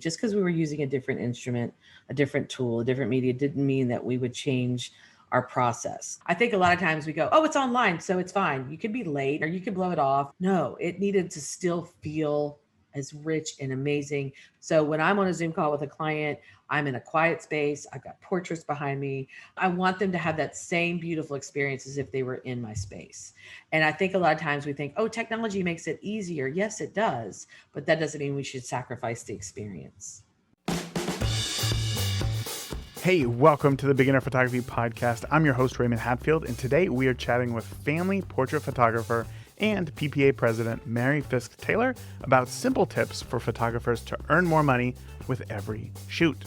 Just because we were using a different instrument, a different tool, a different media didn't mean that we would change our process. I think a lot of times we go, oh, it's online, so it's fine. You could be late or you could blow it off. No, it needed to still feel as rich and amazing. So when I'm on a Zoom call with a client, I'm in a quiet space, I've got portraits behind me. I want them to have that same beautiful experience as if they were in my space. And I think a lot of times we think, oh, technology makes it easier. Yes, it does. But that doesn't mean we should sacrifice the experience. Hey, welcome to the Beginner Photography Podcast. I'm your host, Raymond Hatfield, and today we are chatting with family portrait photographer and PPA president Mary Fisk-Taylor about simple tips for photographers to earn more money with every shoot.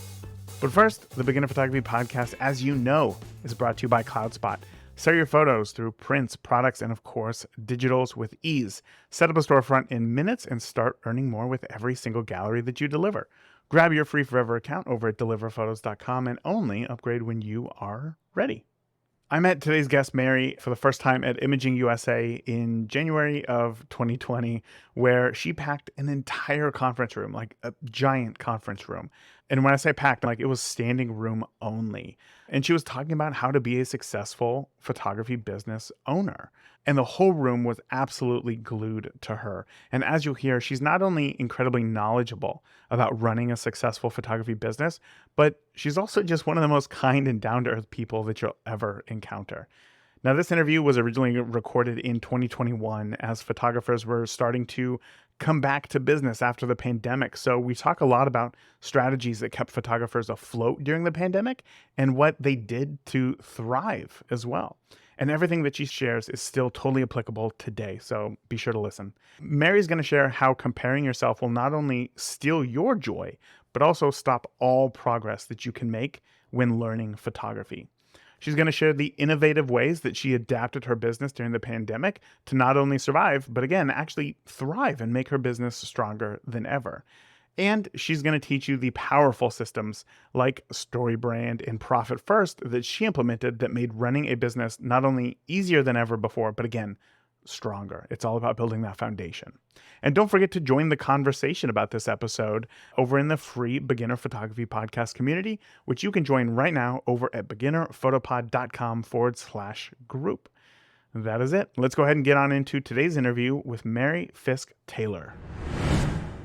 But first, the Beginner Photography Podcast, as you know, is brought to you by CloudSpot. Sell your photos through prints, products, and of course, digitals with ease. Set up a storefront in minutes and start earning more with every single gallery that you deliver. Grab your free forever account over at deliverphotos.com and only upgrade when you are ready. I met today's guest, Mary, for the first time at Imaging USA in January of 2020, where she packed an entire conference room, like a giant conference room. And when I say packed, like it was standing room only. And she was talking about how to be a successful photography business owner. And the whole room was absolutely glued to her. And as you'll hear, she's not only incredibly knowledgeable about running a successful photography business, but she's also just one of the most kind and down-to-earth people that you'll ever encounter. Now, this interview was originally recorded in 2021 as photographers were starting to come back to business after the pandemic. So we talk a lot about strategies that kept photographers afloat during the pandemic and what they did to thrive as well. And everything that she shares is still totally applicable today, so be sure to listen. Mary's going to share how comparing yourself will not only steal your joy, but also stop all progress that you can make when learning photography. She's going to share the innovative ways that she adapted her business during the pandemic to not only survive, but again, actually thrive and make her business stronger than ever. And she's going to teach you the powerful systems like StoryBrand and Profit First that she implemented that made running a business not only easier than ever before, but again, stronger. It's all about building that foundation. And don't forget to join the conversation about this episode over in the free Beginner Photography Podcast community, which you can join right now over at beginnerphotopod.com/group. That is it. Let's go ahead and get on into today's interview with Mary Fisk-Taylor.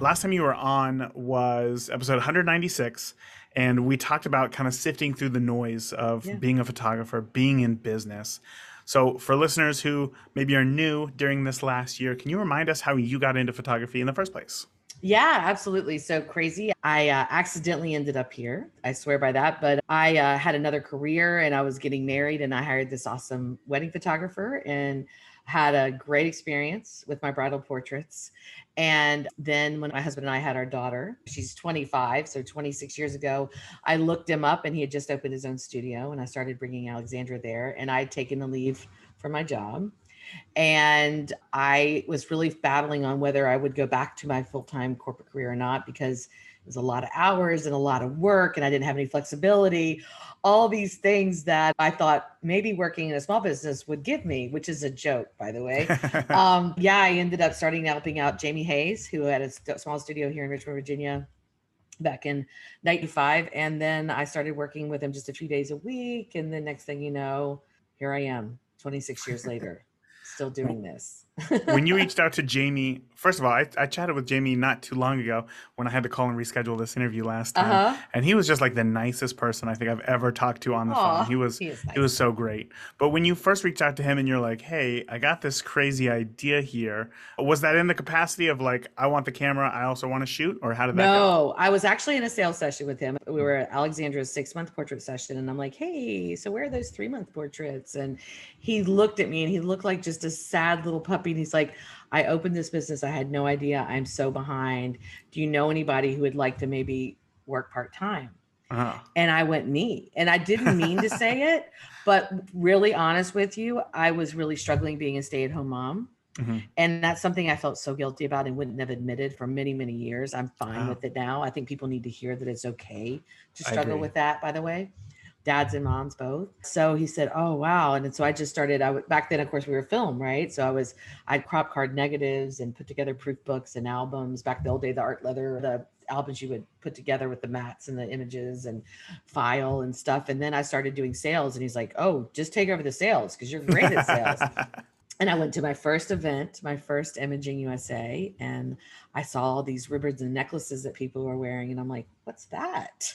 Last time you were on was episode 196, and we talked about kind of sifting through the noise of being a photographer, being in business. So for listeners who maybe are new during this last year, can you remind us how you got into photography in the first place? Yeah, absolutely. So crazy. I accidentally ended up here. I swear by that. But I had another career and I was getting married and I hired this awesome wedding photographer and had a great experience with my bridal portraits. And then when my husband and I had our daughter, she's 25, so 26 years ago, I looked him up and he had just opened his own studio and I started bringing Alexandra there and I had taken the leave from my job. And I was really battling on whether I would go back to my full-time corporate career or not, because it was a lot of hours and a lot of work and I didn't have any flexibility, all these things that I thought maybe working in a small business would give me, which is a joke, by the way. I ended up starting helping out Jamie Hayes, who had a small studio here in Richmond, Virginia, back in 95. And then I started working with him just a few days a week. And then next thing you know, here I am 26 years later. Still doing this. When you reached out to Jamie, first of all, I chatted with Jamie not too long ago when I had to call and reschedule this interview last time. And he was just like the nicest person I think I've ever talked to on the phone. He was so great. But when you first reached out to him and you're like, hey, I got this crazy idea here. Was that in the capacity of like, I want the camera, I also want to shoot? Or how did that go? No, I was actually in a sales session with him. We were at Alexandra's 6-month portrait session. And I'm like, hey, so where are those 3-month portraits? And he looked at me and he looked like just a sad little puppy. And he's like, I opened this business. I had no idea. I'm so behind. Do you know anybody who would like to maybe work part-time? And I went, me. And I didn't mean to say it, but really honest with you, I was really struggling being a stay-at-home mom. And that's something I felt so guilty about and wouldn't have admitted for many, many years. I'm fine with it now. I think people need to hear that it's okay to struggle with that, by the way. Dads and moms both. So he said, oh, wow. And so I just started, back then, of course, we were film, right? So I'd crop card negatives and put together proof books and albums. Back the old day, the art leather, the albums you would put together with the mats and the images and file and stuff. And then I started doing sales, and he's like, oh, just take over the sales because you're great at sales. And I went to my first event, my first Imaging USA, and I saw all these ribbons and necklaces that people were wearing. And I'm like, what's that?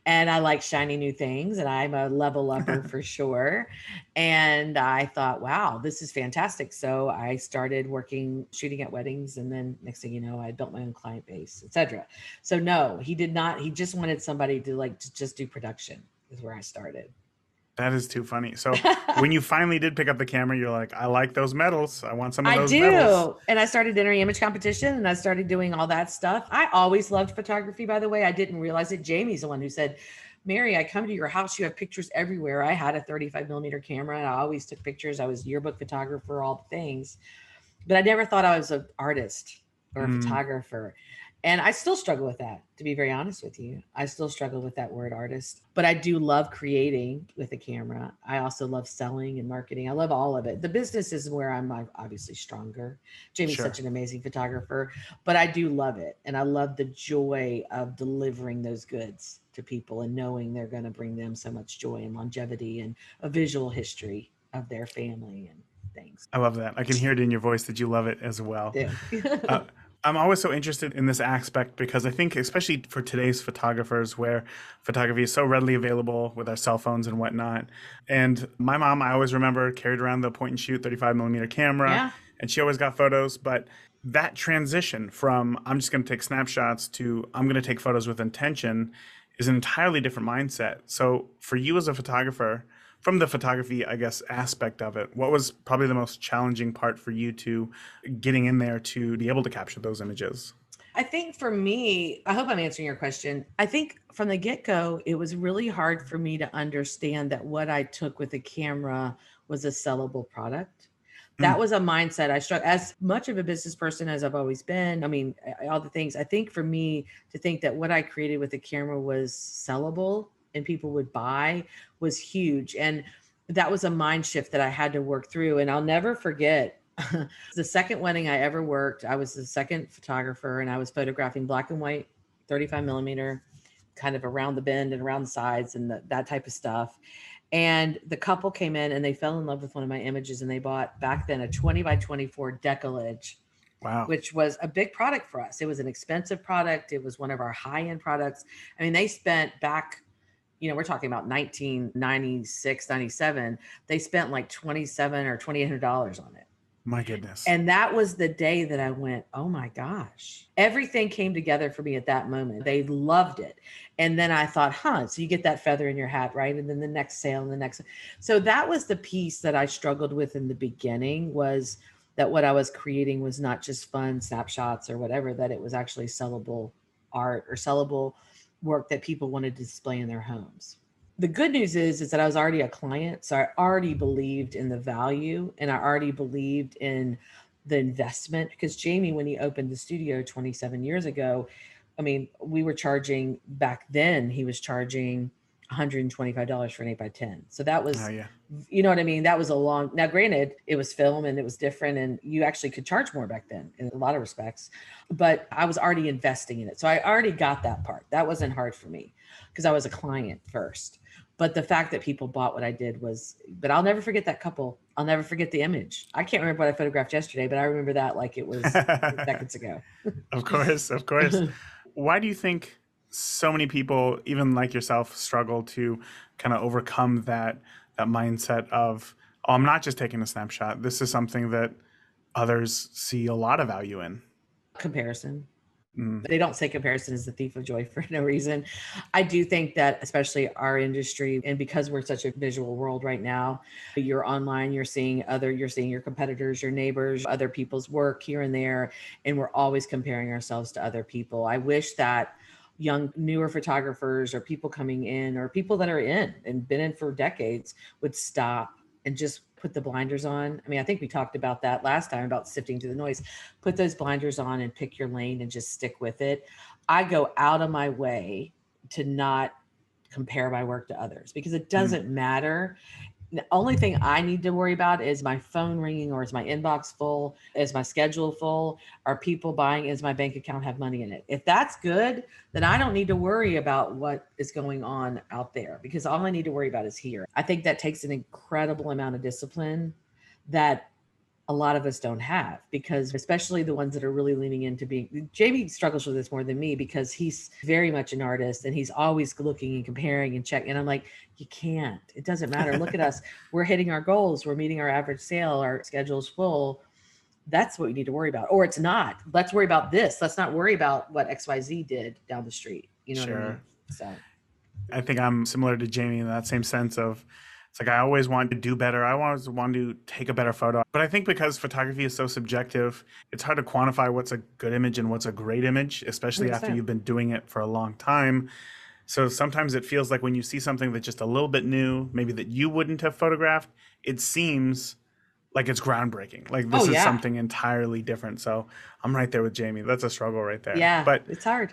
And I like shiny new things, and I'm a level upper for sure. And I thought, wow, this is fantastic. So I started working, shooting at weddings. And then next thing you know, I built my own client base, etc. So no, he did not. He just wanted somebody to just do production is where I started. That is too funny. So when you finally did pick up the camera, you're like, I like those medals. I want some of those medals. And I started entering image competition, and I started doing all that stuff. I always loved photography, by the way. I didn't realize it. Jamie's the one who said, Mary, I come to your house, you have pictures everywhere. I had a 35 millimeter camera, and I always took pictures. I was yearbook photographer, all the things. But I never thought I was an artist or a photographer. And I still struggle with that, to be very honest with you. I still struggle with that word artist, but I do love creating with a camera. I also love selling and marketing. I love all of it. The business is where I'm obviously stronger. Jamie's such an amazing photographer, but I do love it. And I love the joy of delivering those goods to people and knowing they're going to bring them so much joy and longevity and a visual history of their family and things. I love that. I can hear it in your voice that you love it as well. I'm always so interested in this aspect because I think, especially for today's photographers, where photography is so readily available with our cell phones and whatnot. And my mom, I always remember, carried around the point and shoot 35 millimeter camera, and she always got photos. But that transition from I'm just going to take snapshots to I'm going to take photos with intention is an entirely different mindset. So for you as a photographer, from the photography, I guess, aspect of it, what was probably the most challenging part for you to getting in there to be able to capture those images? I think for me, I hope I'm answering your question. I think from the get-go, it was really hard for me to understand that what I took with the camera was a sellable product. That was a mindset I struck as much of a business person as I've always been. I mean, all the things. I think for me to think that what I created with the camera was sellable and people would buy was huge. And that was a mind shift that I had to work through. And I'll never forget the second wedding I ever worked. I was the second photographer, and I was photographing black and white, 35 millimeter, kind of around the bend and around the sides and that type of stuff. And the couple came in and they fell in love with one of my images, and they bought back then a 20 by 24 decollage. Wow. Which was a big product for us. It was an expensive product. It was one of our high-end products. I mean, they spent back, we're talking about 1996, 97. They spent like $2,700 or $2,800 on it. My goodness. And that was the day that I went, oh my gosh, everything came together for me at that moment. They loved it. And then I thought, so you get that feather in your hat, right? And then the next sale and the next. So that was the piece that I struggled with in the beginning, was that what I was creating was not just fun snapshots or whatever, that it was actually sellable art or sellable work that people wanted to display in their homes. The good news is that I was already a client. So I already believed in the value, and I already believed in the investment, because Jamie, when he opened the studio 27 years ago, I mean, we were charging back then, he was charging $125 for an 8x10. So that was, you know what I mean? That was now granted, it was film and it was different, and you actually could charge more back then in a lot of respects, but I was already investing in it. So I already got that part. That wasn't hard for me because I was a client first. But the fact that people bought what I did but I'll never forget that couple. I'll never forget the image. I can't remember what I photographed yesterday, but I remember that like it was seconds ago. Of course. Why do you think so many people, even like yourself, struggle to kind of overcome that mindset of, I'm not just taking a snapshot. This is something that others see a lot of value in? Comparison. They don't say comparison is the thief of joy for no reason. I do think that especially our industry, and because we're such a visual world right now, you're online, you're seeing your competitors, your neighbors, other people's work here and there, and we're always comparing ourselves to other people. I wish that young, newer photographers or people coming in or people that are in and been in for decades would stop and just put the blinders on. I mean, I think we talked about that last time about sifting through the noise. Put those blinders on and pick your lane and just stick with it. I go out of my way to not compare my work to others because it doesn't matter. The only thing I need to worry about is my phone ringing, or is my inbox full? Is my schedule full? Are people buying? Is my bank account have money in it? If that's good, then I don't need to worry about what is going on out there, because all I need to worry about is here. I think that takes an incredible amount of discipline that a lot of us don't have, because especially the ones that are really leaning into being, Jamie struggles with this more than me because he's very much an artist and he's always looking and comparing and checking. And I'm like, you can't, it doesn't matter. Look at us. We're hitting our goals. We're meeting our average sale. Our schedule's full. That's what we need to worry about. Or it's not. Let's worry about this. Let's not worry about what XYZ did down the street. You know what I mean? So I think I'm similar to Jamie in that same sense of, it's like I always want to do better. I always want to take a better photo. But I think because photography is so subjective, it's hard to quantify what's a good image and what's a great image, especially 100%. after you've been doing it for a long time. So sometimes it feels like when you see something that's just a little bit new, maybe that you wouldn't have photographed, it seems like it's groundbreaking. Like this is something entirely different. So I'm right there with Jamie. That's a struggle right there. Yeah, but it's hard.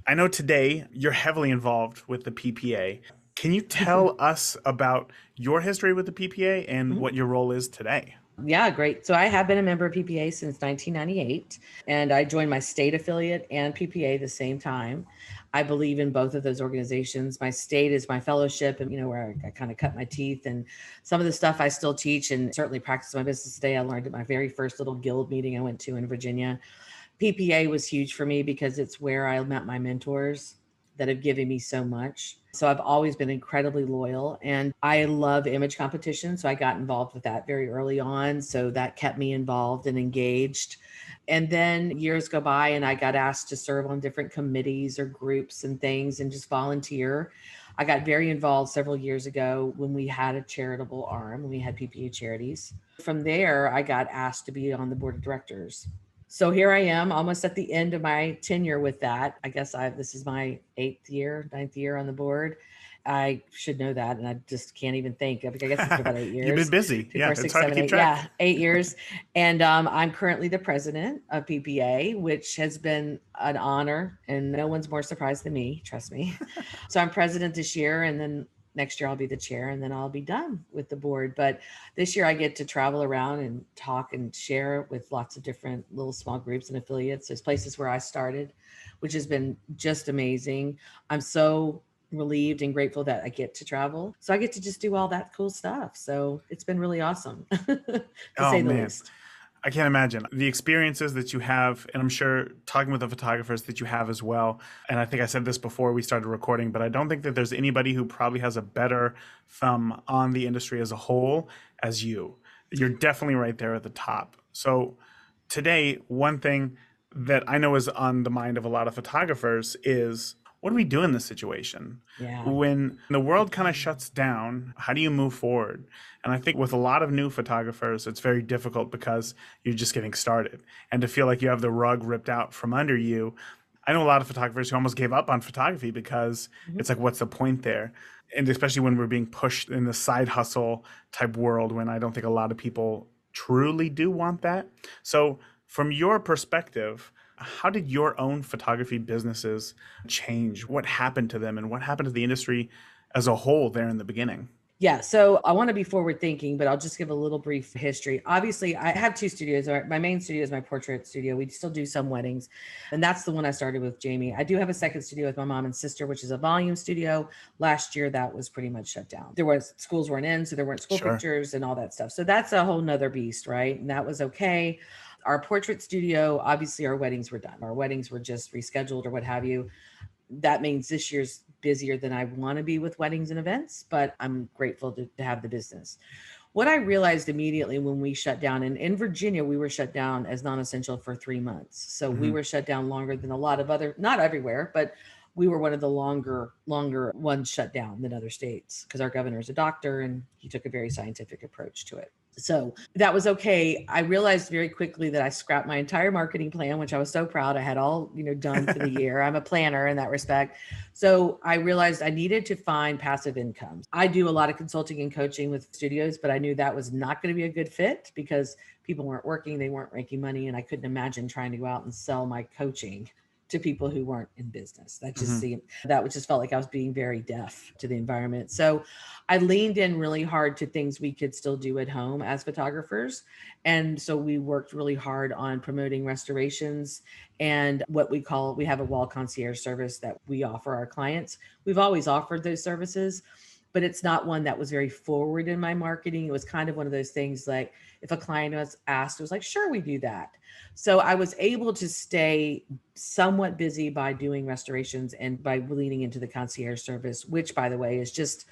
I know today you're heavily involved with the PPA. Can you tell us about your history with the PPA and what your role is today? Yeah, great. So I have been a member of PPA since 1998, and I joined my state affiliate and PPA the same time. I believe in both of those organizations. My state is my fellowship, and where I kind of cut my teeth, and some of the stuff I still teach and certainly practice my business today. I learned at my very first little guild meeting I went to in Virginia. PPA was huge for me because it's where I met my mentors that have given me so much. So I've always been incredibly loyal, and I love image competition. So I got involved with that very early on. So that kept me involved and engaged. And then years go by and I got asked to serve on different committees or groups and things and just volunteer. I got very involved several years ago when we had a charitable arm, when we had PPA charities. From there, I got asked to be on the board of directors. So here I am, almost at the end of my tenure with that. I guess this is my ninth year on the board. I should know that, and I just can't even think. I guess it's about 8 years. You've been busy. 2, 4, 6, 7, 8. Yeah, 8 years. And I'm currently the president of PPA, which has been an honor, and no one's more surprised than me, trust me. So I'm president this year, and then next year I'll be the chair, and then I'll be done with the board. But this year I get to travel around and talk and share with lots of different little small groups and affiliates. There's places where I started, which has been just amazing. I'm so relieved and grateful that I get to travel. So I get to just do all that cool stuff. So it's been really awesome to say the least. I can't imagine the experiences that you have, and I'm sure talking with the photographers that you have as well. And I think I said this before we started recording, but I don't think that there's anybody who probably has a better thumb on the industry as a whole as you. You're definitely right there at the top. So today, one thing that I know is on the mind of a lot of photographers is, what do we do in this situation? Yeah. When the world kind of shuts down, how do you move forward? And I think with a lot of new photographers, it's very difficult because you're just getting started. And to feel like you have the rug ripped out from under you. I know a lot of photographers who almost gave up on photography because it's like, what's the point there? And especially when we're being pushed in the side hustle type world, when I don't think a lot of people truly do want that. So from your perspective, how did your own photography businesses change? What happened to them, and what happened to the industry as a whole there in the beginning? Yeah, so I want to be forward thinking, but I'll just give a little brief history. Obviously, I have 2 studios. My main studio is my portrait studio. We still do some weddings, and that's the one I started with Jamie. I do have a second studio with my mom and sister, which is a volume studio. Last year, that was pretty much shut down. Schools weren't in, so there weren't school pictures and all that stuff. So that's a whole nother beast, right? And that was okay. Our portrait studio, obviously our weddings were done. Our weddings were just rescheduled or what have you. That means this year's busier than I want to be with weddings and events, but I'm grateful to have the business. What I realized immediately when we shut down, and in Virginia, we were shut down as non-essential for 3 months. So we were shut down longer than a lot of other, not everywhere, but we were one of the longer ones shut down than other states because our governor is a doctor and he took a very scientific approach to it. So that was okay. I realized very quickly that I scrapped my entire marketing plan, which I was so proud. I had all, done for the year. I'm a planner in that respect. So I realized I needed to find passive income. I do a lot of consulting and coaching with studios, but I knew that was not going to be a good fit because people weren't working, they weren't making money. And I couldn't imagine trying to go out and sell my coaching to people who weren't in business. That just Mm-hmm. seemed, that just felt like I was being very deaf to the environment. So I leaned in really hard to things we could still do at home as photographers. And so we worked really hard on promoting restorations and what we have a wall concierge service that we offer our clients. We've always offered those services, but it's not one that was very forward in my marketing. It was kind of one of those things like if a client was asked, it was like, sure, we do that. So I was able to stay somewhat busy by doing restorations and by leaning into the concierge service, which, by the way, is just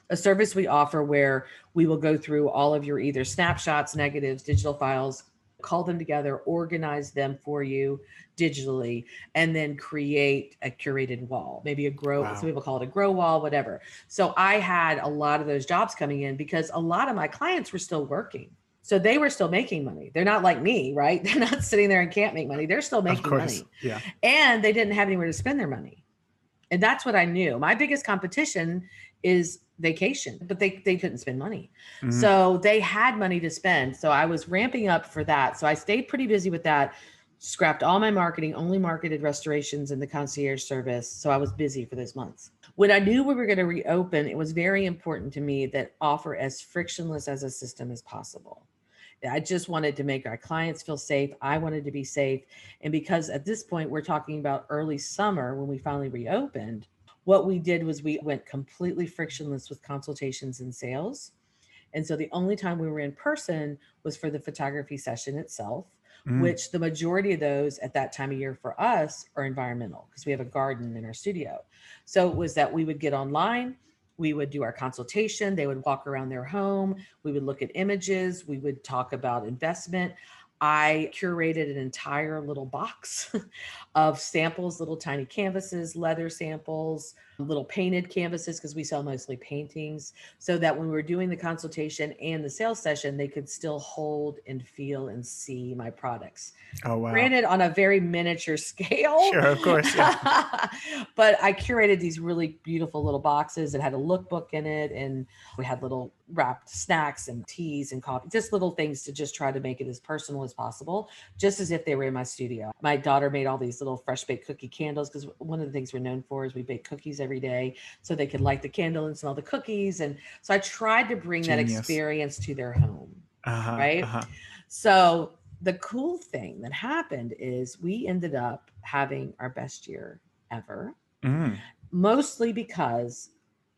a service we offer where we will go through all of your either snapshots, negatives, digital files, call them together, organize them for you digitally, and then create a curated wall, maybe a grow, Wow. some people call it a grow wall, whatever. So I had a lot of those jobs coming in because a lot of my clients were still working. So they were still making money. They're not like me, right? They're not sitting there and can't make money. They're still Of making course. money. Yeah. And they didn't have anywhere to spend their money. And that's what I knew. My biggest competition is vacation, but they couldn't spend money. Mm-hmm. So they had money to spend. So I was ramping up for that. So I stayed pretty busy with that, scrapped all my marketing, only marketed restorations and the concierge service. So I was busy for those months. When I knew we were going to reopen, it was very important to me that offer as frictionless as a system as possible. I just wanted to make our clients feel safe. I wanted to be safe. And because at this point, we're talking about early summer when we finally reopened, what we did was we went completely frictionless with consultations and sales. And so the only time we were in person was for the photography session itself, which the majority of those at that time of year for us are environmental because we have a garden in our studio. So it was that we would get online, we would do our consultation, they would walk around their home, we would look at images, we would talk about investment. I curated an entire little box of samples, little tiny canvases, leather samples, little painted canvases, because we sell mostly paintings, so that when we were doing the consultation and the sales session, they could still hold and feel and see my products. Oh, wow. Granted, on a very miniature scale. Sure, of course. Yeah. But I curated these really beautiful little boxes that had a lookbook in it. And we had little wrapped snacks and teas and coffee, just little things to just try to make it as personal as possible, just as if they were in my studio. My daughter made all these little fresh baked cookie candles because one of the things we're known for is we bake cookies every day. So they could light the candle and smell the cookies. And so I tried to bring that experience to their home. Right. So the cool thing that happened is we ended up having our best year ever, mostly because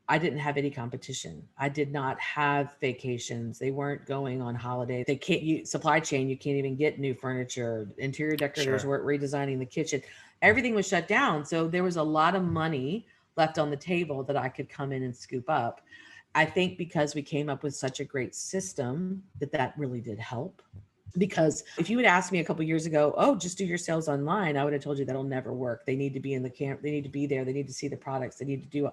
I didn't have any competition. I did not have vacations. They weren't going on holiday. They can't, supply chain, you can't even get new furniture. Interior decorators weren't redesigning the kitchen. Everything was shut down. So there was a lot of money left on the table that I could come in and scoop up. I think because we came up with such a great system that really did help. Because if you had asked me a couple of years ago, oh, just do your sales online, I would have told you that'll never work. They need to be in the camp. They need to be there. They need to see the products. They need to do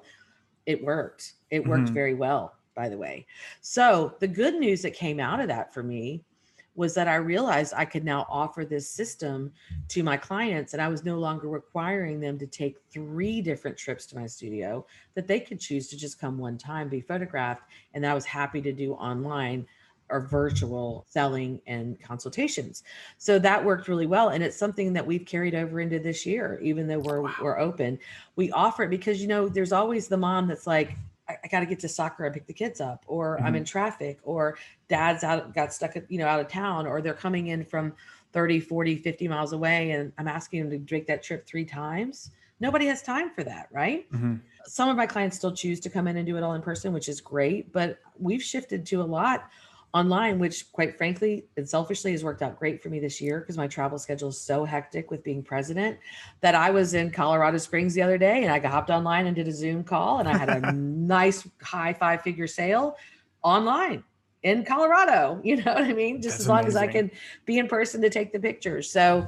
it. Worked. It worked very well, by the way. So the good news that came out of that for me was that I realized I could now offer this system to my clients, and I was no longer requiring them to take 3 different trips to my studio, that they could choose to just come one time, be photographed, and I was happy to do online or virtual selling and consultations. So that worked really well. And it's something that we've carried over into this year, even though we're open. We offer it because, there's always the mom that's like, I got to get to soccer and pick the kids up, or I'm in traffic, or dad's got stuck, out of town, or they're coming in from 30, 40, 50 miles away. And I'm asking them to make that trip 3 times. Nobody has time for that. Right. Some of my clients still choose to come in and do it all in person, which is great, but we've shifted to a lot online, which quite frankly and selfishly has worked out great for me this year because my travel schedule is so hectic with being president that I was in Colorado Springs the other day and I hopped online and did a Zoom call and I had a nice high 5-figure sale online in Colorado. You know what I mean? Just as long as I can be in person to take the pictures. So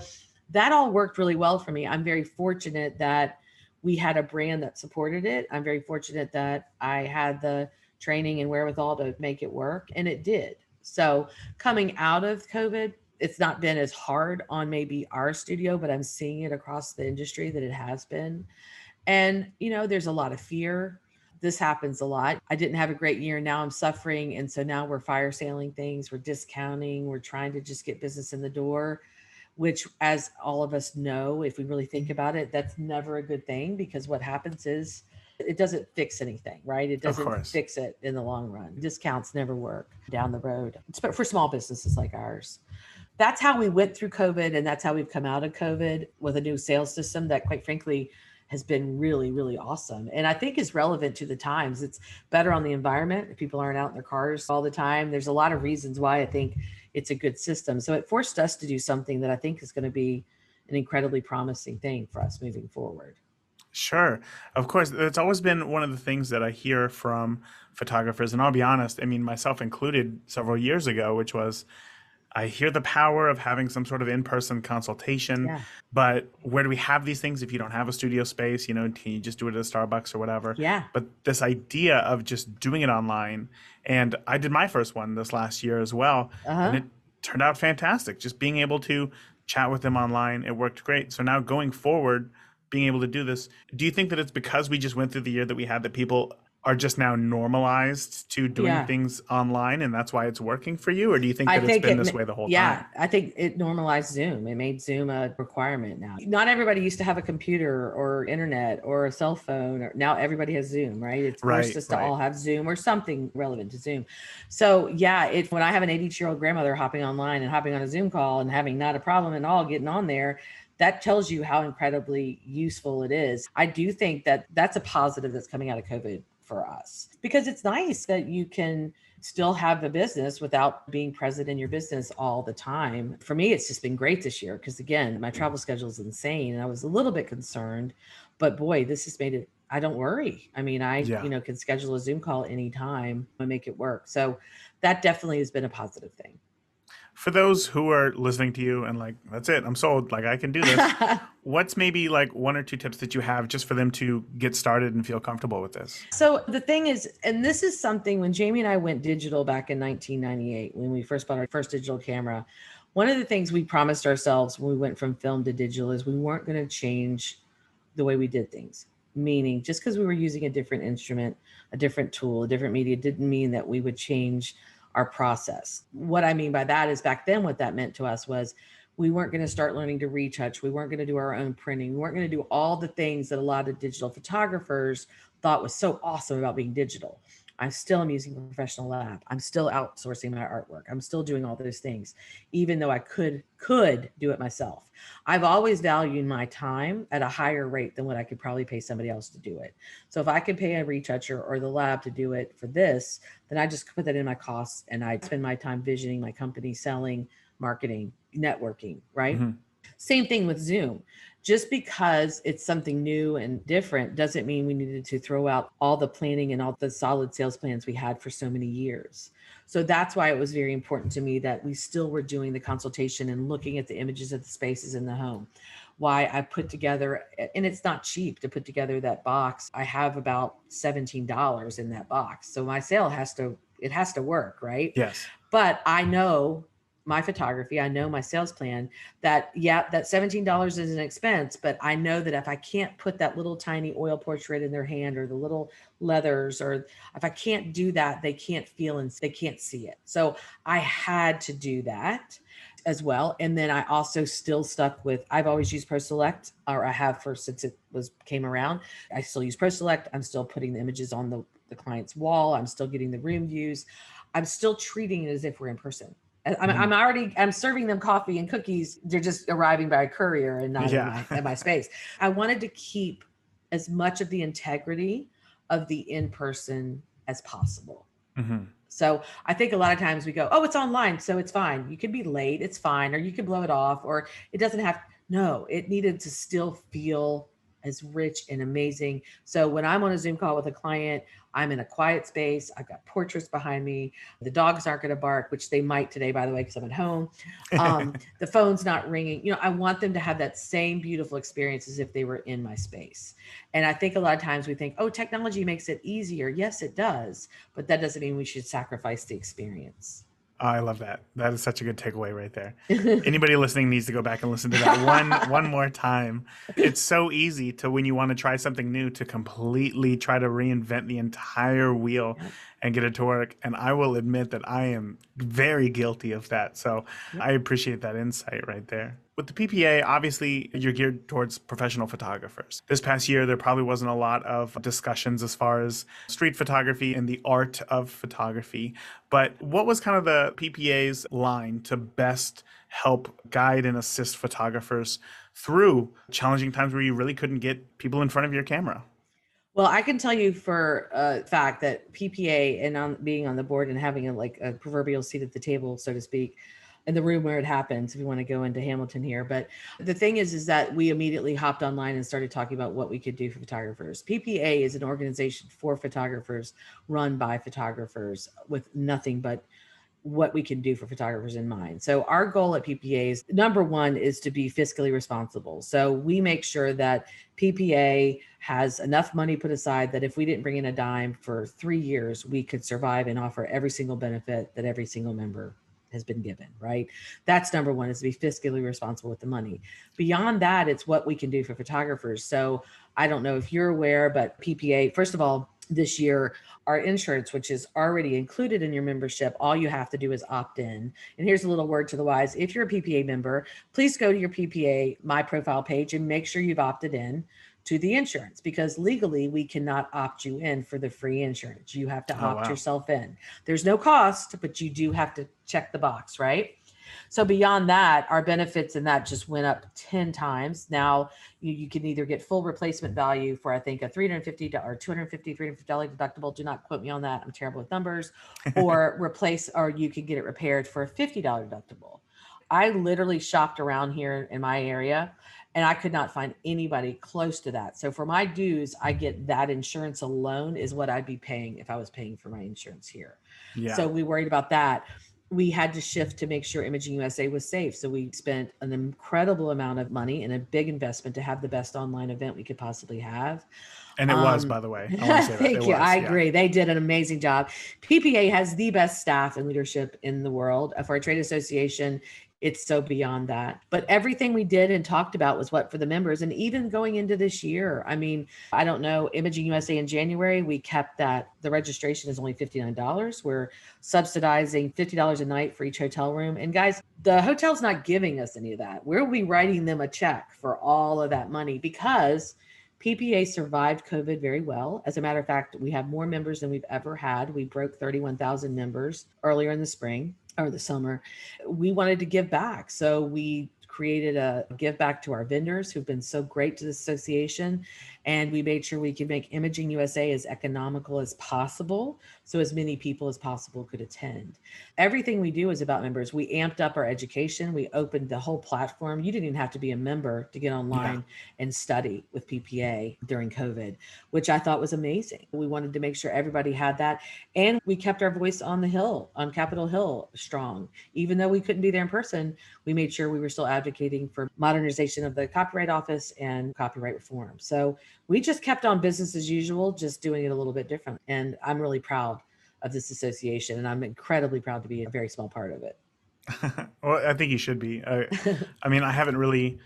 that all worked really well for me. I'm very fortunate that we had a brand that supported it. I'm very fortunate that I had the training and wherewithal to make it work. And it did. So coming out of COVID, it's not been as hard on maybe our studio, but I'm seeing it across the industry that it has been. And, there's a lot of fear. This happens a lot. I didn't have a great year. Now I'm suffering. And so now we're fire selling things. We're discounting. We're trying to just get business in the door. which, as all of us know, if we really think about it, that's never a good thing, because what happens is it doesn't fix anything, right? It Of doesn't course. fix it in the long run. Discounts never work down the road, but for small businesses like ours. That's how we went through COVID, and that's how we've come out of COVID, with a new sales system that, quite frankly, has been really, really awesome. And I think is relevant to the times. It's better on the environment. If people aren't out in their cars all the time, there's a lot of reasons why I think it's a good system. So it forced us to do something that I think is going to be an incredibly promising thing for us moving forward. Sure. Of course, it's always been one of the things that I hear from photographers. And I'll be honest, I mean, myself included several years ago, which was I hear the power of having some sort of in-person consultation, Yeah. but where do we have these things if you don't have a studio space? Can you just do it at a Starbucks or whatever? Yeah. But this idea of just doing it online, and I did my first one this last year as well, and Uh-huh. it turned out fantastic. Just being able to chat with them online, it worked great. So now going forward, being able to do this, do you think that it's because we just went through the year that we had that people are just now normalized to doing Yeah. things online and that's why it's working for you? Or do you think I that it's think been this way the whole yeah, time? I think it normalized Zoom. It made Zoom a requirement now. Not everybody used to have a computer or internet or a cell phone. Or now everybody has Zoom, right? It's forced Right, us to right. all have Zoom or something relevant to Zoom. So yeah, when I have an 80-year-old grandmother hopping online and hopping on a Zoom call and having not a problem at all getting on there, that tells you how incredibly useful it is. I do think that that's a positive that's coming out of COVID for us, because it's nice that you can still have a business without being present in your business all the time. For me, it's just been great this year, because again, my travel schedule is insane and I was a little bit concerned, but boy, this has made it, I don't worry. I mean, I, Yeah. can schedule a Zoom call anytime and make it work. So that definitely has been a positive thing. For those who are listening to you and like, that's it, I'm sold, like I can do this. What's maybe like one or two tips that you have just for them to get started and feel comfortable with this? So the thing is, and this is something, when Jamie and I went digital back in 1998, when we first bought our first digital camera, one of the things we promised ourselves when we went from film to digital is we weren't going to change the way we did things. Meaning, just because we were using a different instrument, a different tool, a different media, didn't mean that we would change our process. What I mean by that is, back then, what that meant to us was we weren't going to start learning to retouch. We weren't going to do our own printing. We weren't going to do all the things that a lot of digital photographers thought was so awesome about being digital. I still am using a professional lab. I'm still outsourcing my artwork. I'm still doing all those things, even though I could do it myself. I've always valued my time at a higher rate than what I could probably pay somebody else to do it. So if I could pay a retoucher or the lab to do it for this, then I just put that in my costs and I'd spend my time visioning my company, selling, marketing, networking, right? Mm-hmm. Same thing with Zoom. Just because it's something new and different doesn't mean we needed to throw out all the planning and all the solid sales plans we had for so many years. So that's why it was very important to me that we still were doing the consultation and looking at the images of the spaces in the home. Why I put together, and it's not cheap to put together that box. I have about $17 in that box. So my sale has to work, right? Yes. But I know my photography, I know my sales plan, that that $17 is an expense, but I know that if I can't put that little tiny oil portrait in their hand, or the little leathers, or if I can't do that, they can't feel and they can't see it. So I had to do that as well. And then I also still stuck with, I've always used Pro Select, or I have since it came around. I still use Pro Select. I'm still putting the images on the client's wall. I'm still getting the room views. I'm still treating it as if we're in person. I'm serving them coffee and cookies. They're just arriving by a courier and not in my space. I wanted to keep as much of the integrity of the in-person as possible. Mm-hmm. So I think a lot of times we go, oh, it's online, so it's fine. You can be late, it's fine, or you can blow it off, or it doesn't have, no, it needed to still feel as rich and amazing. So when I'm on a Zoom call with a client, I'm in a quiet space. I've got portraits behind me. The dogs aren't going to bark, which they might today, by the way, because I'm at home. The phone's not ringing. I want them to have that same beautiful experience as if they were in my space. And I think a lot of times we think, oh, technology makes it easier. Yes, it does. But that doesn't mean we should sacrifice the experience. Oh, I love that. That is such a good takeaway right there. Anybody listening needs to go back and listen to that one more time. It's so easy to, when you want to try something new, to completely try to reinvent the entire wheel. and get it to work. And I will admit that I am very guilty of that. So I appreciate that insight right there. With the PPA, obviously, you're geared towards professional photographers. This past year, there probably wasn't a lot of discussions as far as street photography and the art of photography. But what was kind of the PPA's line to best help guide and assist photographers through challenging times where you really couldn't get people in front of your camera? Well, I can tell you for a fact that PPA and being on the board and having a proverbial seat at the table, so to speak, in the room where it happens, if you want to go into Hamilton here. But the thing is that we immediately hopped online and started talking about what we could do for photographers. PPA is an organization for photographers, run by photographers, with nothing but what we can do for photographers in mind. So our goal at PPA is, number one, is to be fiscally responsible. So we make sure that PPA has enough money put aside that if we didn't bring in a dime for 3 years, we could survive and offer every single benefit that every single member has been given, right? That's number one, is to be fiscally responsible with the money. Beyond that, it's what we can do for photographers. So I don't know if you're aware, but PPA, first of all, this year, our insurance, which is already included in your membership, all you have to do is opt in. And here's a little word to the wise. If you're a PPA member, please go to your PPA My Profile page and make sure you've opted in to the insurance, because legally we cannot opt you in for the free insurance. You have to opt yourself in. There's no cost, but you do have to check the box, right? So beyond that, our benefits in that just went up 10 times. Now you can either get full replacement value for, I think, a $350 or $350 deductible. Do not quote me on that. I'm terrible with numbers. Or you can get it repaired for a $50 deductible. I literally shopped around here in my area and I could not find anybody close to that. So for my dues, I get that insurance alone is what I'd be paying if I was paying for my insurance here. Yeah. So we worried about that. We had to shift to make sure Imaging USA was safe. So we spent an incredible amount of money and a big investment to have the best online event we could possibly have. And it was, by the way. I want to say that. Thank you. I agree. They did an amazing job. PPA has the best staff and leadership in the world. For a trade association, it's so beyond that. But everything we did and talked about was what for the members. And even going into this year, I mean, I don't know, Imaging USA in January, we kept that the registration is only $59. We're subsidizing $50 a night for each hotel room. And guys, the hotel's not giving us any of that. We'll be writing them a check for all of that money because PPA survived COVID very well. As a matter of fact, we have more members than we've ever had. We broke 31,000 members earlier in the spring or the summer. We wanted to give back. So we created a give back to our vendors who've been so great to the association. And we made sure we could make Imaging USA as economical as possible, so as many people as possible could attend. Everything we do is about members. We amped up our education. We opened the whole platform. You didn't even have to be a member to get online and study with PPA during COVID, which I thought was amazing. We wanted to make sure everybody had that. And we kept our voice on the Hill, on Capitol Hill, strong. Even though we couldn't be there in person, we made sure we were still advocating for modernization of the Copyright Office and copyright reform. So we just kept on business as usual, just doing it a little bit different. And I'm really proud of this association, and I'm incredibly proud to be a very small part of it. Well, I think you should be. I mean, I haven't really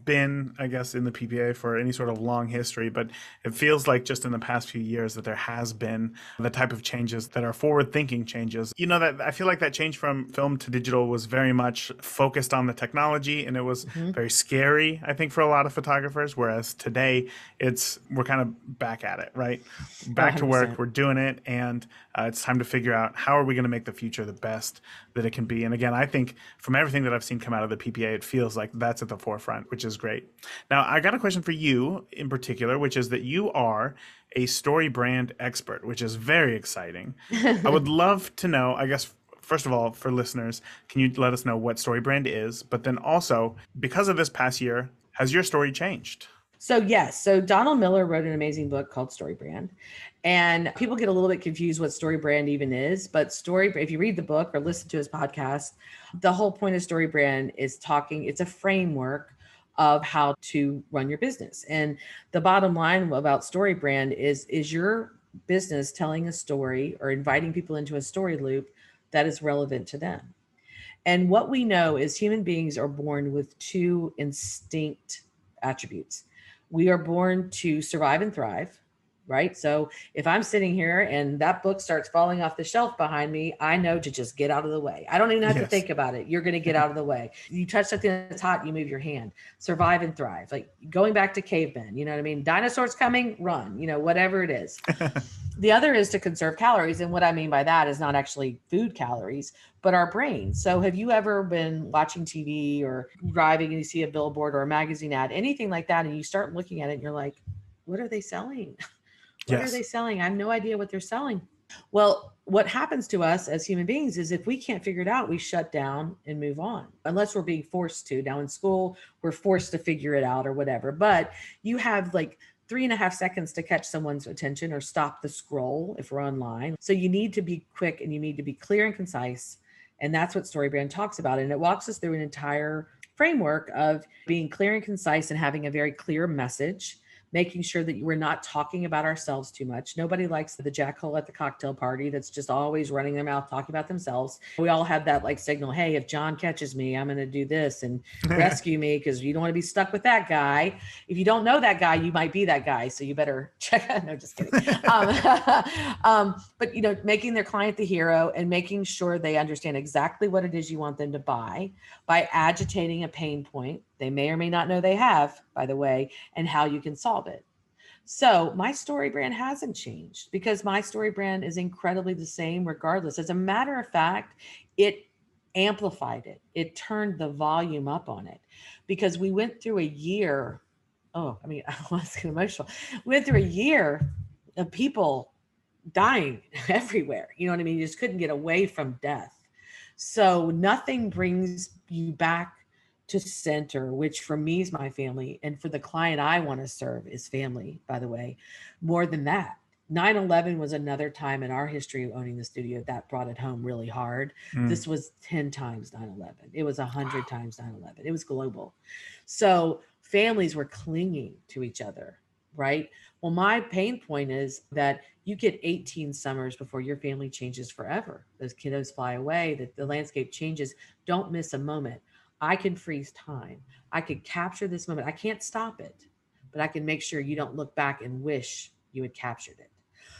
been, I guess, in the PPA for any sort of long history, but it feels like just in the past few years that there has been the type of changes that are forward-thinking changes. You know, that I feel like that change from film to digital was very much focused on the technology, and it was very scary, I think, for a lot of photographers, whereas today we're kind of back at it, right? Back 100%. To work, we're doing it, and it's time to figure out how are we going to make the future the best that it can be. And again, I think from everything that I've seen come out of the PPA, it feels like that's at the forefront, which is great. Now, I got a question for you in particular, which is that you are a StoryBrand expert, which is very exciting. I would love to know, I guess, first of all, for listeners, can you let us know what StoryBrand is? But then also, because of this past year, has your story changed? So yes, so Donald Miller wrote an amazing book called StoryBrand, and people get a little bit confused what StoryBrand even is. But if you read the book or listen to his podcast, the whole point of StoryBrand is it's a framework of how to run your business. And the bottom line about StoryBrand is your business telling a story or inviting people into a story loop that is relevant to them. And what we know is human beings are born with two instinct attributes. We are born to survive and thrive, right? So if I'm sitting here and that book starts falling off the shelf behind me, I know to just get out of the way. I don't even have to Yes. think about it. You're going to get out of the way. You touch something that's hot, you move your hand. Survive and thrive. Like going back to cavemen, you know what I mean? Dinosaurs coming, run, you know, whatever it is. The other is to conserve calories. And what I mean by that is not actually food calories, but our brain. So have you ever been watching TV or driving and you see a billboard or a magazine ad, anything like that, and you start looking at it and you're like, what are they selling? What are Yes. they selling? I have no idea what they're selling. Well, what happens to us as human beings is if we can't figure it out, we shut down and move on, unless we're being forced to. Now in school, we're forced to figure it out or whatever. But you have like 3.5 seconds to catch someone's attention or stop the scroll if we're online. So you need to be quick and you need to be clear and concise. And that's what StoryBrand talks about. And it walks us through an entire framework of being clear and concise and having a very clear message, making sure that we're not talking about ourselves too much. Nobody likes the jackhole at the cocktail party that's just always running their mouth talking about themselves. We all have that like signal, hey, if John catches me, I'm going to do this and rescue me, because you don't want to be stuck with that guy. If you don't know that guy, you might be that guy. So you better check. No, just kidding. But, you know, making their client the hero and making sure they understand exactly what it is you want them to buy by agitating a pain point they may or may not know they have, by the way, and how you can solve it. So my story brand hasn't changed because my story brand is incredibly the same regardless. As a matter of fact, it amplified it. It turned the volume up on it because we went through a year. Oh, I mean, I was getting emotional. We went through a year of people dying everywhere. You know what I mean? You just couldn't get away from death. So nothing brings you back to center, which for me is my family. And for the client I want to serve is family, by the way, more than that. 9/11 was another time in our history of owning the studio that brought it home really hard. This was 10 times 9/11. It was 100 times 9/11. It was global. So families were clinging to each other, right? Well, my pain point is that you get 18 summers before your family changes forever. Those kiddos fly away, that the landscape changes. Don't miss a moment. I can freeze time. I could capture this moment. I can't stop it, but I can make sure you don't look back and wish you had captured it.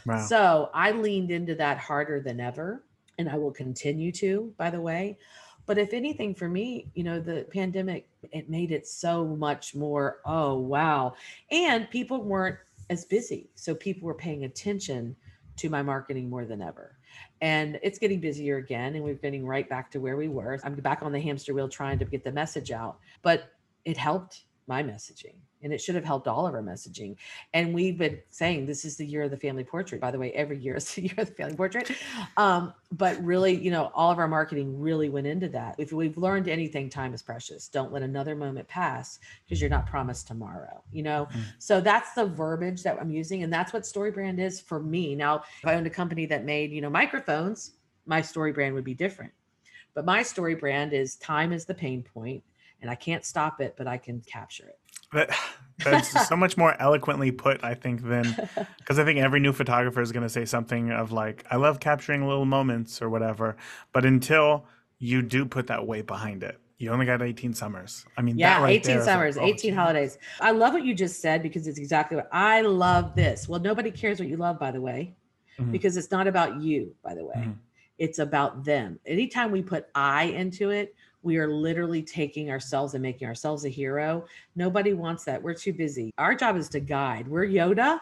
Wow. So I leaned into that harder than ever, and I will continue to, by the way. But if anything, for me, you know, the pandemic, it made it so much more, oh, wow. And people weren't as busy. So people were paying attention to my marketing more than ever. And it's getting busier again. And we're getting right back to where we were. I'm back on the hamster wheel trying to get the message out. But it helped my messaging. And it should have helped all of our messaging. And we've been saying this is the year of the family portrait. By the way, every year is the year of the family portrait. But really, you know, all of our marketing really went into that. If we've learned anything, time is precious. Don't let another moment pass because you're not promised tomorrow, you know? So that's the verbiage that I'm using. And that's what StoryBrand is for me. Now, if I owned a company that made, you know, microphones, my StoryBrand would be different. But my StoryBrand is time is the pain point and I can't stop it, but I can capture it. That's so much more eloquently put, I think, than because I think every new photographer is going to say something of like, I love capturing little moments or whatever. But until you do put that weight behind it, you only got 18 summers. I mean, yeah, that right 18 there summers, is like, 18 holidays. I love what you just said because it's exactly what I love this. Well, nobody cares what you love, by the way, because it's not about you, by the way. It's about them. Anytime we put I into it, we are literally taking ourselves and making ourselves a hero. Nobody wants that. We're too busy. Our job is to guide. We're Yoda.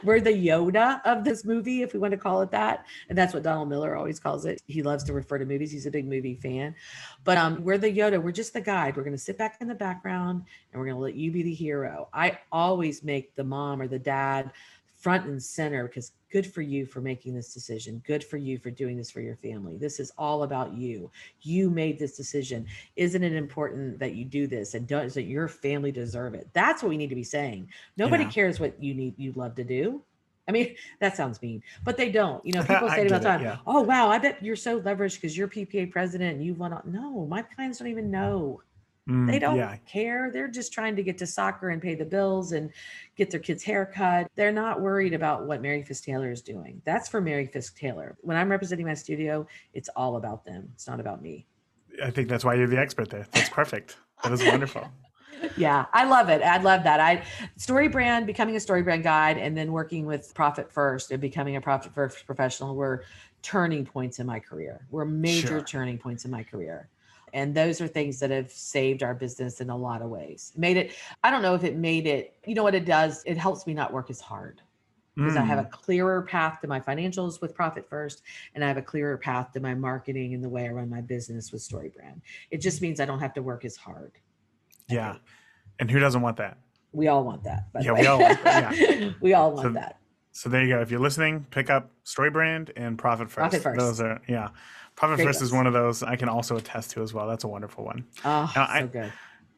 We're the Yoda of this movie, if we want to call it that. And that's what Donald Miller always calls it. He loves to refer to movies. He's a big movie fan. But we're the Yoda. We're just the guide. We're going to sit back in the background and we're going to let you be the hero. I always make the mom or the dad front and center because good for you for making this decision. Good for you for doing this for your family. This is all about you. You made this decision. Isn't it important that you do this and does that your family deserve it? That's what we need to be saying. Nobody cares what you love to do. I mean, that sounds mean, but they don't. You know, people say about time, oh, wow, I bet you're so leveraged because you're PPA president and you want to. No, my clients don't even know. They don't care. They're just trying to get to soccer and pay the bills and get their kids' haircut. They're not worried about what Mary Fisk-Taylor is doing. That's for Mary Fisk-Taylor. When I'm representing my studio, it's all about them. It's not about me. I think that's why you're the expert there. That's perfect. That is wonderful. Yeah, I love it. I love that. Becoming a StoryBrand guide and then working with Profit First and becoming a Profit First professional were turning points in my career. Were major Sure. turning points in my career. And those are things that have saved our business in a lot of ways. Made it, I don't know if it made it, you know what it does? It helps me not work as hard because I have a clearer path to my financials with Profit First, and I have a clearer path to my marketing and the way I run my business with StoryBrand. It just means I don't have to work as hard. I Yeah. think. And who doesn't want that? We all want that, by the Yeah, way. we all want that. Yeah. We all want So, that. so there you go. If you're listening, pick up StoryBrand and Profit Profit First. First. Those are, yeah. Profit Great First is books. one of those I can also attest to as well. That's a wonderful one. Oh, Now, so good.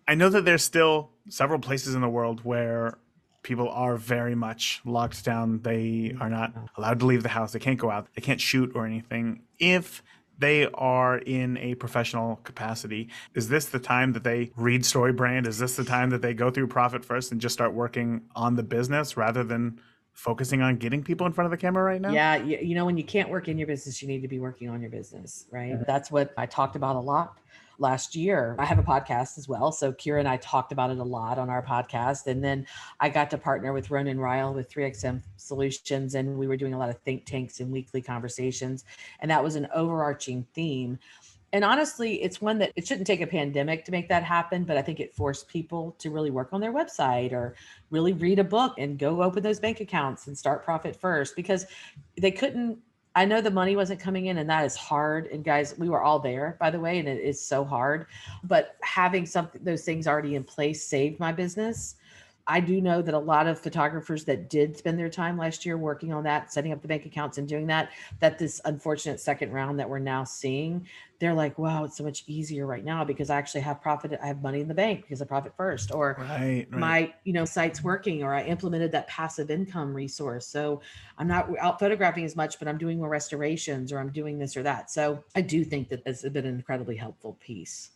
I know that there's still several places in the world where people are very much locked down. They are not allowed to leave the house. They can't go out. They can't shoot or anything. If they are in a professional capacity, is this the time that they read StoryBrand? Is this the time that they go through Profit First and just start working on the business rather than focusing on getting people in front of the camera right now? Yeah, you know, when you can't work in your business, you need to be working on your business, right? That's what I talked about a lot last year. I have a podcast as well. So Kira and I talked about it a lot on our podcast. And then I got to partner with Ronan Ryle with 3XM Solutions. And we were doing a lot of think tanks and weekly conversations. And that was an overarching theme. And honestly, it's one that it shouldn't take a pandemic to make that happen, but I think it forced people to really work on their website or really read a book and go open those bank accounts and start Profit First because they couldn't. I know the money wasn't coming in and that is hard. And guys, we were all there, by the way, and it is so hard. But having those things already in place saved my business. I do know that a lot of photographers that did spend their time last year working on that, setting up the bank accounts and doing that this unfortunate second round that we're now seeing, they're like, wow, it's so much easier right now because I actually have profit. I have money in the bank because of Profit First, or Right. my, site's working, or I implemented that passive income resource. So I'm not out photographing as much, but I'm doing more restorations or I'm doing this or that. So I do think that it's been an incredibly helpful piece.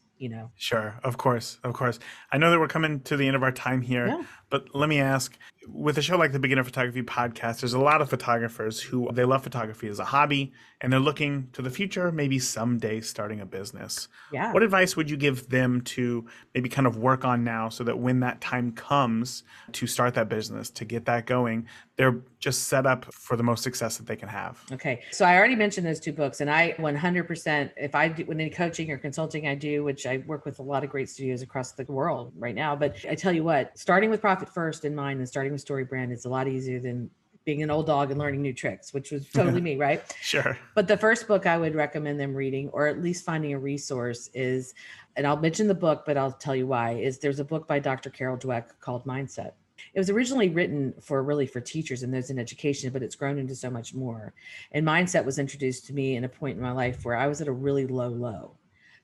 Sure. Of course. Of course. I know that we're coming to the end of our time here, Yeah. but let me ask, with a show like the Beginner Photography Podcast, there's a lot of photographers who they love photography as a hobby and they're looking to the future, maybe someday starting a business. Yeah. What advice would you give them to maybe kind of work on now so that when that time comes to start that business, to get that going, they're just set up for the most success that they can have? Okay. So I already mentioned those two books, and I 100%, if I do when any coaching or consulting I do, which I work with a lot of great studios across the world right now, but I tell you what, starting with Profit First in mind and starting with StoryBrand is a lot easier than being an old dog and learning new tricks, which was totally me, right? Sure. But the first book I would recommend them reading, or at least finding a resource, is, and I'll mention the book, but I'll tell you why, is there's a book by Dr. Carol Dweck called Mindset. It was originally written for teachers and those in education, but it's grown into so much more. And Mindset was introduced to me in a point in my life where I was at a really low,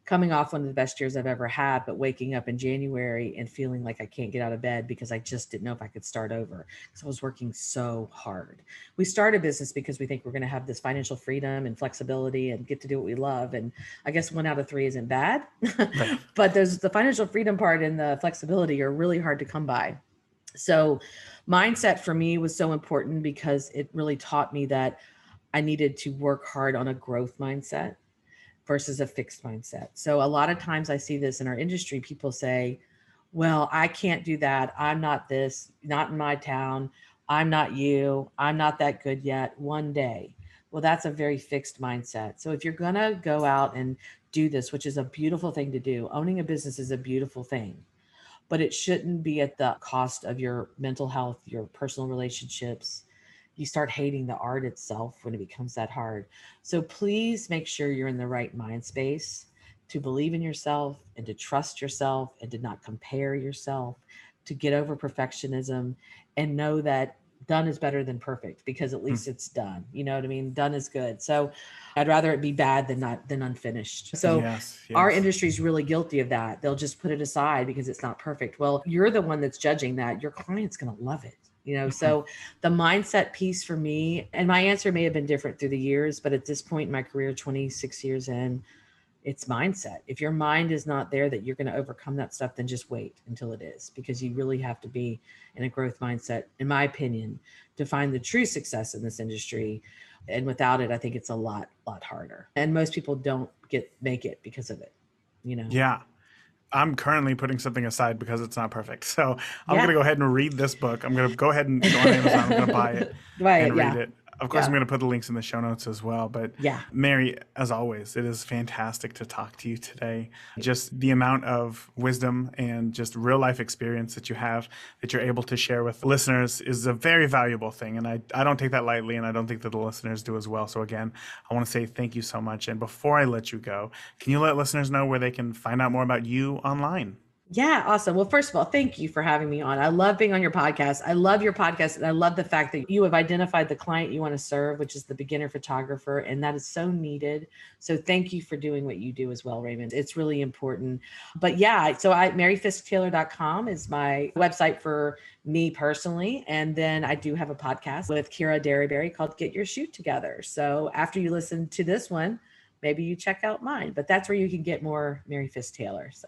coming off one of the best years I've ever had, but waking up in January and feeling like I can't get out of bed because I just didn't know if I could start over because I was working so hard. We start a business because we think we're going to have this financial freedom and flexibility and get to do what we love. And I guess 1 out of 3 isn't bad, Right. but there's the financial freedom part and the flexibility are really hard to come by. So mindset for me was so important because it really taught me that I needed to work hard on a growth mindset versus a fixed mindset. So a lot of times I see this in our industry, people say, well, I can't do that. I'm not this, not in my town. I'm not you. I'm not that good yet. One day. Well, that's a very fixed mindset. So if you're going to go out and do this, which is a beautiful thing to do, owning a business is a beautiful thing, but it shouldn't be at the cost of your mental health, your personal relationships. You start hating the art itself when it becomes that hard. So please make sure you're in the right mind space to believe in yourself and to trust yourself and to not compare yourself, to get over perfectionism and know that done is better than perfect because at least it's done. You know what I mean? Done is good. So I'd rather it be bad than unfinished. So Yes. our industry is really guilty of that. They'll just put it aside because it's not perfect. Well, you're the one that's judging that. Your client's going to love it. So the mindset piece for me, and my answer may have been different through the years, but at this point in my career, 26 years in, it's mindset. If your mind is not there that you're going to overcome that stuff, then just wait until it is, because you really have to be in a growth mindset, in my opinion, to find the true success in this industry. And without it, I think it's a lot harder. And most people don't make it because of it, Yeah. I'm currently putting something aside because it's not perfect. So I'm Yeah. going to go ahead and read this book. I'm going to go ahead and go on Amazon. I'm going to buy it Right. and read Yeah. it. Of course, Yeah. I'm going to put the links in the show notes as well. But Yeah. Mary, as always, it is fantastic to talk to you today. Just the amount of wisdom and just real life experience that you have that you're able to share with listeners is a very valuable thing. And I don't take that lightly, and I don't think that the listeners do as well. So again, I want to say thank you so much. And before I let you go, can you let listeners know where they can find out more about you online? Yeah, awesome. Well, first of all, thank you for having me on. I love being on your podcast. I love your podcast. And I love the fact that you have identified the client you want to serve, which is the beginner photographer. And that is so needed. So thank you for doing what you do as well, Raymond. It's really important. But yeah, so MaryFisk-Taylor.com is my website for me personally. And then I do have a podcast with Kira Derryberry called Get Your Shoot Together. So after you listen to this one, maybe you check out mine. But that's where you can get more Mary Fisk-Taylor. So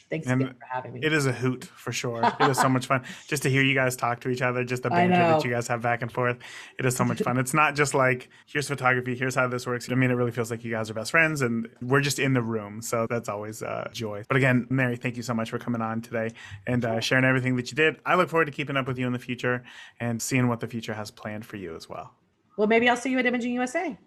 thanks again for having me. It is a hoot for sure. It is so much fun just to hear you guys talk to each other, just the banter that you guys have back and forth. It is so much fun. It's not just like, here's photography, here's how this works. I mean, it really feels like you guys are best friends and we're just in the room. So that's always a joy. But again, Mary, thank you so much for coming on today and sharing everything that you did. I look forward to keeping up with you in the future and seeing what the future has planned for you as well. Well, maybe I'll see you at Imaging USA.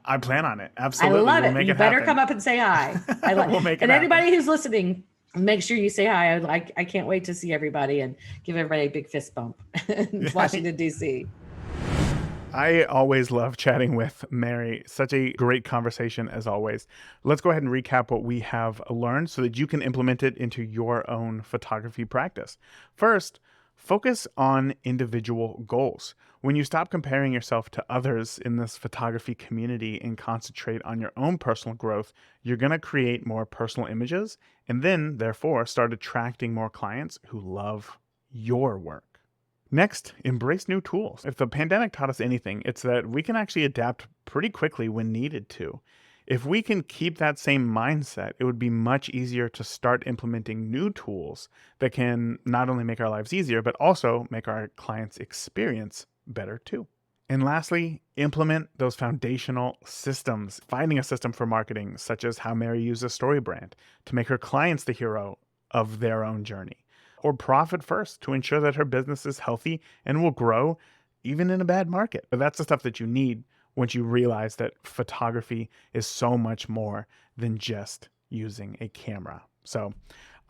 I plan on it. Absolutely. I love it. You better come up and say hi. We'll make it and happen. anybody who's listening, make sure you say hi. I can't wait to see everybody and give everybody a big fist bump in Washington, D.C. I always love chatting with Mary. Such a great conversation as always. Let's go ahead and recap what we have learned so that you can implement it into your own photography practice. First, focus on individual goals. When you stop comparing yourself to others in this photography community and concentrate on your own personal growth, you're going to create more personal images and then, therefore, start attracting more clients who love your work. Next, embrace new tools. If the pandemic taught us anything, it's that we can actually adapt pretty quickly when needed to. If we can keep that same mindset, it would be much easier to start implementing new tools that can not only make our lives easier, but also make our clients' experience better too. And lastly, implement those foundational systems. Finding a system for marketing, such as how Mary uses StoryBrand to make her clients the hero of their own journey. Or profit first to ensure that her business is healthy and will grow even in a bad market. But that's the stuff that you need once you realize that photography is so much more than just using a camera. So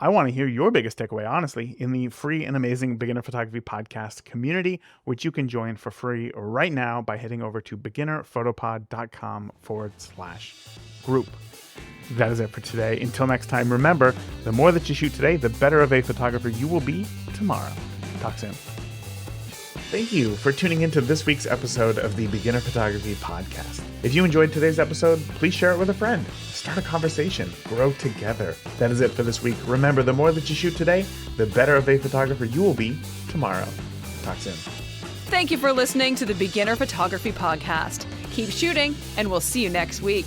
I want to hear your biggest takeaway, honestly, in the free and amazing Beginner Photography Podcast community, which you can join for free right now by heading over to beginnerphotopod.com/group. That is it for today. Until next time, remember, the more that you shoot today, the better of a photographer you will be tomorrow. Talk soon. Thank you for tuning into this week's episode of the Beginner Photography Podcast. If you enjoyed today's episode, please share it with a friend. Start a conversation. Grow together. That is it for this week. Remember, the more that you shoot today, the better of a photographer you will be tomorrow. Talk soon. Thank you for listening to the Beginner Photography Podcast. Keep shooting, and we'll see you next week.